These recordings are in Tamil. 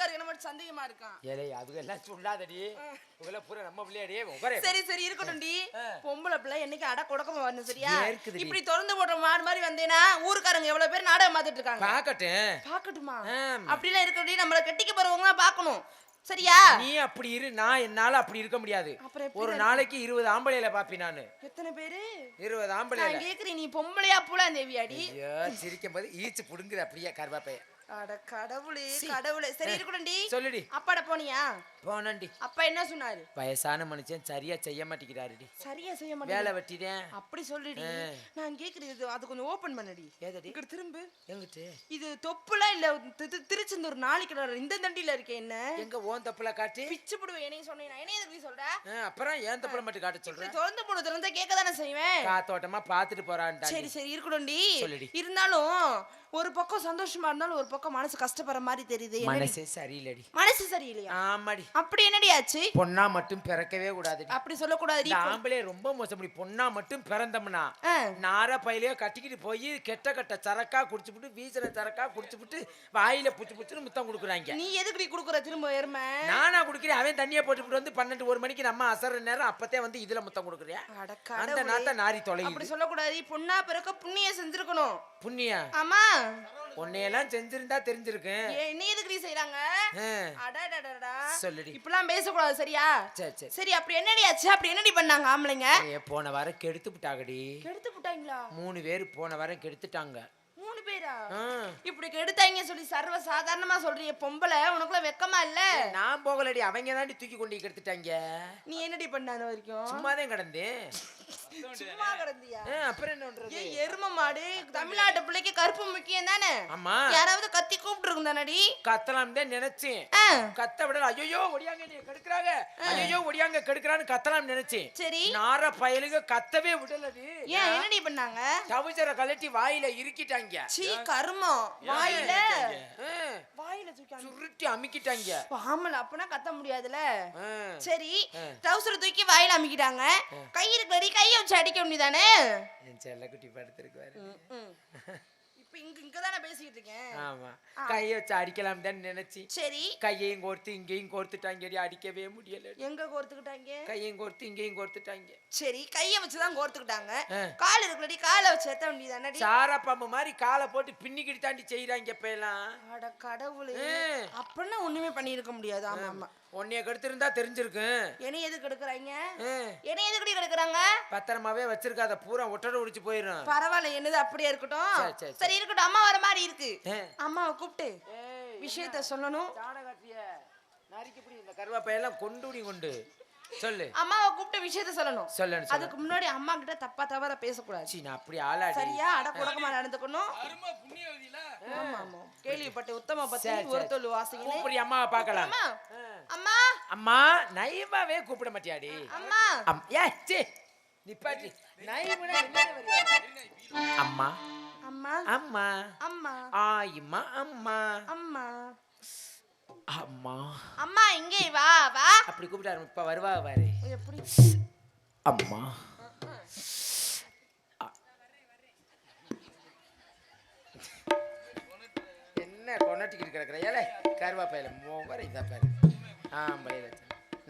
வீட்டுக்காரர் என்ன மட்டும் சந்தேகமா இருக்கான். ஏலே அதுக்கு எல்லாம் சொல்லாதடி. உங்கள பூரா நம்ம பிள்ளையடி. சரி இருக்கட்டும்டி. பொம்பளை பிள்ளை என்னைக்கு அட கொடக்கமா வரணும் சரியா? இப்படி திறந்து போடுற மாடு மாதிரி வந்தேனா ஊர்க்காரங்க எவ்வளவு பேர் நாடகம் பார்த்துட்டு இருக்காங்க. பாக்கட்டுமா? அப்படிலாம் இருக்கடி. நம்மள கட்டிக்க போறவங்க பாக்கணும் சரியா? நீ அப்படி இரு, நான் என்னால அப்படி இருக்க முடியாது. ஒரு நாளைக்கு 20 ஆம்பளையில பாப்பி நானு. எத்தனை பேரு? 20 ஆம்பளையில. நான் கேக்குறேன், நீ பொம்பளையா பூலாந்தேவியாடி? ஐயோ சிரிக்கும் போது ஈச்சு புடுங்குது அப்படியே கர்வாப்பைய. அட கடவுளே கடவுளே. சரி இருக்கட்டும்டி. சொல்லுடி. அப்பாட போனியா? போனண்டி. அப்பா என்ன சொன்னாரு? வயசான மனுஷன் சரியா செய்ய மாட்டேங்கிறாருடி. சரியா செய்ய மாட்டேன். வேலை வெட்டிட்டேன் அப்படி சொல்லுடி. நான் கேக்குறது அது கொஞ்சம் ஓபன் பண்ணடி. ஏதடி? இங்க திரும்பு. எங்கிட்டு? இது தொப்புல இல்ல திருச்செந்தூர் நாளைக்கு இந்த தண்டில இருக்கே என்ன? எங்க ஓன் தொப்புல காட்டி பிச்சு புடுவே. என்னைய சொன்னேன். என்ன எதுக்கு சொல்ற? அப்புறம் ஏன் தொப்புல மட்டும் காட்ட சொல்ற? திறந்து போடு திறந்தா கேட்க தானே செய்வேன். காத்தோட்டமா பாத்துட்டு போறான்டா. சரி இருக்கட்டும்டி. சொல்லுடி. இருந்தாலும் ஒரு பக்கம் சந்தோஷமா இருந்தாலும் ஒரு பக்கம் மனசு கஷ்டப்படுற மாதிரி தெரியுது. மனசே சரியில்லடி. மனசு சரியில்லையா? ஆமாடி. அப்படி என்னடி ஆச்சு? பொண்ணா மட்டும் பிறக்கவே கூடாது. அப்படி சொல்ல கூடாது. ஆம்பளே ரொம்ப மோசம். பொண்ணா மட்டும் பிறந்தோம்னா நார பையிலே கட்டிக்கிட்டு போய் கெட்ட சரக்கா குடிச்சுப்புட்டு வீசன சரக்கா குடிச்சுப்புட்டு வாயில புச்சுன்னு முத்தம் கொடுக்குறாங்க. நீ எதுக்கு குடுக்குற திரும்ப எருமை? நானா குடிக்கிறேன். அவன் தண்ணியை போட்டுட்டு வந்து 12-1 மணிக்கு நம்ம அசர நேரம் அப்பத்தே வந்து இதுல முத்தம் கொடுக்குறியா? அந்த நாத்த நாரி தொலை. அப்படி சொல்லக்கூடாது. பொண்ணா பிறக்க புண்ணியம் செஞ்சிருக்கணும். புண்ணியம்? ஆமா. உன்னையெல்லாம் செஞ்சிருந்தா தெரிஞ்சிருக்கு. நீ எதுக்கு செய்றாங்க? அடடடடா. சொல்லுடி. இப்பலாம் பேசக்கூடாது சரியா? சரி அப்படி என்னடி ஆச்சு? அப்படி என்னடி பண்ணாங்க ஆம்பளைங்க? போன வாரம் கெடுத்து விட்டாங்கடி. கெடுத்து விட்டாங்களா? 3 பேர் போன வாரம் கெடுத்துட்டாங்க. 3 பேரா? இப்படி கெடுத்தாங்க சொல்லி சர்வ சாதாரணமா சொல்றீங்க. பொம்பளை உனக்குள்ள வெக்கமா இல்ல? நான் போகலடி, அவங்க தாண்டி தூக்கி கொண்டு கெடுத்துட்டாங்க. நீ என்னடி பண்ணாத வரைக்கும்? சும்மாதான் கிடந்தேன். சும்மா கிடந்தியா? அப்புறம் என்ன பண்றது? எரும மாடு தமிழ்நாட்டு பிள்ளைக்கு கருப்பு முக்கியம் தானே? ஆமா. யாராவது கத்தி கூப்பிட்டு இருக்குதானடி? கத்தலாம் தான் நினைச்சேன். கத்த விட ஐயோ ஒடியாங்க நீ கெடுக்குறாங்க, ஐயோ ஒடியாங்க கெடுக்குறான்னு கத்தலாம் நினைச்சேன். சரி. நார பயலுக கத்தவே விடலடி. ஏன் என்னடி பண்ணாங்க? டவுசரை கழட்டி வாயில இறுக்கிட்டாங்க. சீ கருமம். வாயில தூக்கி சுருட்டி அமிக்கிட்டாங்க. ஆமால அப்பனா கத்த முடியாதுல. சரி டவுசரை தூக்கி வாயில அமிக்கிட்டாங்க. கை இருக்குடி, கையை வச்சு அடிக்க முடியுதானே? என் செல்ல குட்டி படுத்திருக்காரு. இப்ப இங்கதானே பேசிட்டு இருக்கேன். ஆமா. கையை வச்சு அடிக்கலாம் தான் நினைச்சு. சரி. கையையும் கோர்த்து இங்கேயும் கோர்த்துட்டாங்க. அடிக்கவே முடியல. எங்க கோர்த்துக்கிட்டாங்க? கையையும் கோர்த்து இங்கேயும் கோர்த்துட்டாங்க. சரி கையை வச்சுதான் கோர்த்துக்கிட்டாங்க. கால் இருக்குடி, காலை வச்சு ஏத்த வேண்டியதானே? சாரா பாம்பு மாதிரி காலை போட்டு பின்னிக்கிட்டு தாண்டி செய்யறாங்க இப்ப எல்லாம். அட கடவுளே. அப்படின்னா ஒண்ணுமே பண்ணிருக்க முடியாது. ஆமா ஆமா. உன்னைய கெடுத்திருந்தா தெரிஞ்சிருக்கு. என்ன எதுக்கு எடுக்கறாங்க? என்ன எதுக்கு எடுக்கறாங்க? பத்திரமாவே வச்சிருக்காத, பூரா ஒட்டட உடிச்சு போயிரும். பரவாயில்ல, என்னது அப்படியே இருக்கட்டும். சரி இருக்கட்டும். அம்மா வர மாதிரி இருக்கு. அம்மாவை கூப்பிட்டு விஷயத்த சொல்லணும். நரிக்குப்படி இந்த கருவாப்பையெல்லாம் கொண்டு சொல்லு. அம்மாவை கூப்பிட்டு விஷயத்த சொல்லணும். அதுக்கு முன்னாடி அம்மா கிட்ட தப்பா தவற பேசக்கூடாது. நான் அப்படி ஆளாடி சரியா? அடக்குடக்கமா நடந்துக்கணும். ஆமா ஆமா. கேள்விப்பட்ட உத்தம பத்தி ஒருத்தொழு வாசிங்க. கூப்பிடி அம்மாவை பார்க்கலாம். அம்மா அம்மா நைமாவே கூப்பிட மாட்டியாடி? அம்மா ஏ சி நிப்பாட்டி. நைமுனா என்ன வரியா? அம்மா அம்மா அம்மா அம்மா ஆயிம்மா அம்மா அம்மா அம்மா அம்மா இங்கே வா வா. அப்படி கூப்பிட்டாரு. இப்ப வருவா பாரு. எப்படி? அம்மா என்ன கொண்டாட்டிக்கிட்டு கிடக்குற? ஏலே கருவாப்பையில மோகர இதா பாரு.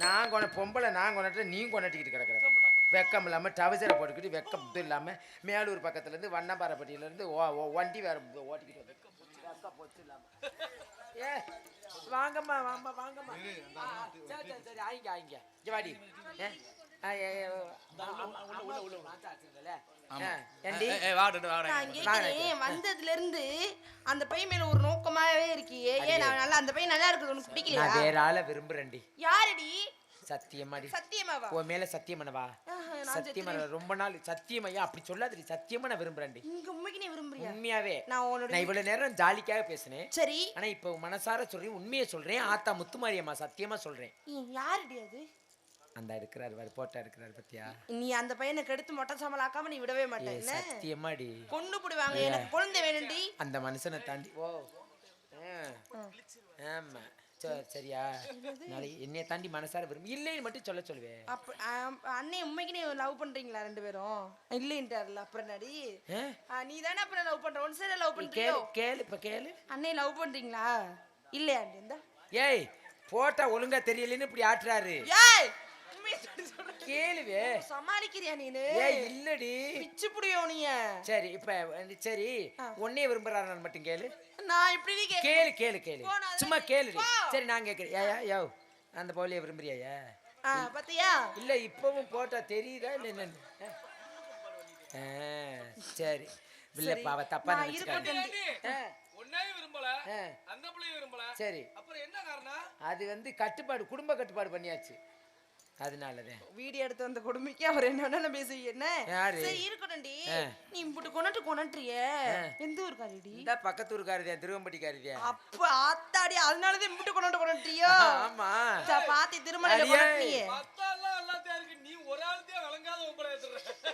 நான் பொம்பளை நான் கொண்டாட்ட நீ கொண்டாட்டிக்கிட்டு கிடக்குற. வெக்கம் இல்லாமல் டவசரை போட்டுக்கிட்டு வெக்கம் இது இல்லாமல் மேலூர் பக்கத்துலேருந்து வண்ணம்பாறைப்பட்டியிலேருந்து வண்டி வேற ஓட்டிக்கிட்டு வெக்கம் போச்சு இல்லாமல். ஏ வாங்கம்மா வாங்கம்மா வாங்கம்மா. சரி சரி ஆயிங்க ஆயிங்க வாடி. வந்ததுல இருந்து அந்த பையன் மேல ஒரு நோக்கமாவே இருக்கியே. ஏன் நல்லா அந்த பையன் நல்லா இருக்குது உனக்கு பிடிக்கல? நான் வேற ஆளை விரும்புறேன்டி. யாரடி? சத்தியமாடி. சத்தியமாவா? உன் மேல சத்தியமானவா? சத்தியமா ரொம்ப நாள் சத்தியமையா அப்படி சொல்லாதடி. சத்தியமா நான் விரும்புறேன்டி. இங்க உண்மைக்கு நீ விரும்புறியா? உண்மையாவே. நான் இவ்வளவு நேரம் ஜாலிக்காக பேசினேன். சரி. ஆனா இப்ப மனசார சொல்றேன், உண்மையை சொல்றேன். ஆத்தா முத்துமாரியம்மா சத்தியமா சொல்றேன். யாருடி அது? அந்த இருக்கிறாரு வர போட்டா இருக்கிறாரு பத்தியா? நீ அந்த பையனை கெடுத்து மொட்டை சம்பளாக்காம நீ விடவே மாட்டே. சத்தியமாடி. கொண்டு போடுவாங்க. எனக்கு குழந்தை வேணும்டி. அந்த மனுஷனை தாண்டி. ஓ ஆமா சரியா? என்னைய தாண்டி மனசார விரும்பி இல்லைன்னு மட்டும் சொல்லுவேன். அண்ணே உண்மைக்கு நீ லவ் பண்றீங்களா 2 பேரும்? இல்லைன்றாருல அப்புறம் நடி. நீ தானே அப்புறம் லவ் பண்ற? ஒன் சைடா லவ் பண்றீங்க. கேளு இப்ப கேளு. அண்ணே லவ் பண்றீங்களா இல்லையா? இந்த ஏய் போட்டா ஒழுங்கா தெரியலன்னு இப்படி ஆட்டுறாரு. ஏய் உண்மையை சொல்றேன். கேளுவே. சமாளிக்கிறியா நீனு? ஏய் இல்லடி. பிச்சு புடியோ நீ. சரி இப்ப சரி ஒன்னே விரும்புறாரு மட்டும் கேளு. நான் இப்படி கேளு கேளு கேளு சும்மா கேளுடி. சரி நான் கேட்கிறேன். ஏயா யோ அந்த போலிய விரும்புறியா? பாத்தியா? இல்ல இப்பவும் போட்டா தெரியுதா இல்ல என்னன்னு? சரி இல்ல பாவ தப்பா நினைச்சுக்காத. ஒண்ணே விரும்பல அந்த புள்ளைய விரும்பல. சரி அப்புறம் என்ன காரணம்? அது வந்து கட்டுப்பாடு குடும்ப கட்டுப்பாடு பண்ணியாச்சு. அதனாலதான் வீடியோ எடுத்து வந்த கொடுமைக்கு அவர் என்ன வேணாலும் பேசுவீங்க. என்ன சரி இருக்கட்டும்டி. நீ இம்புட்டு கொனட்றிய எந்த ஊர்காரிடி? இந்த பக்கத்து ஊர்காரதியா திருவம்பட்டிக்காரதியா. அப்ப ஆத்தாடி அதனாலதான் இம்புட்டு கொனட்றியோ? ஆமா பாத்தி திருமலையில கொனட்றியே. அத்தா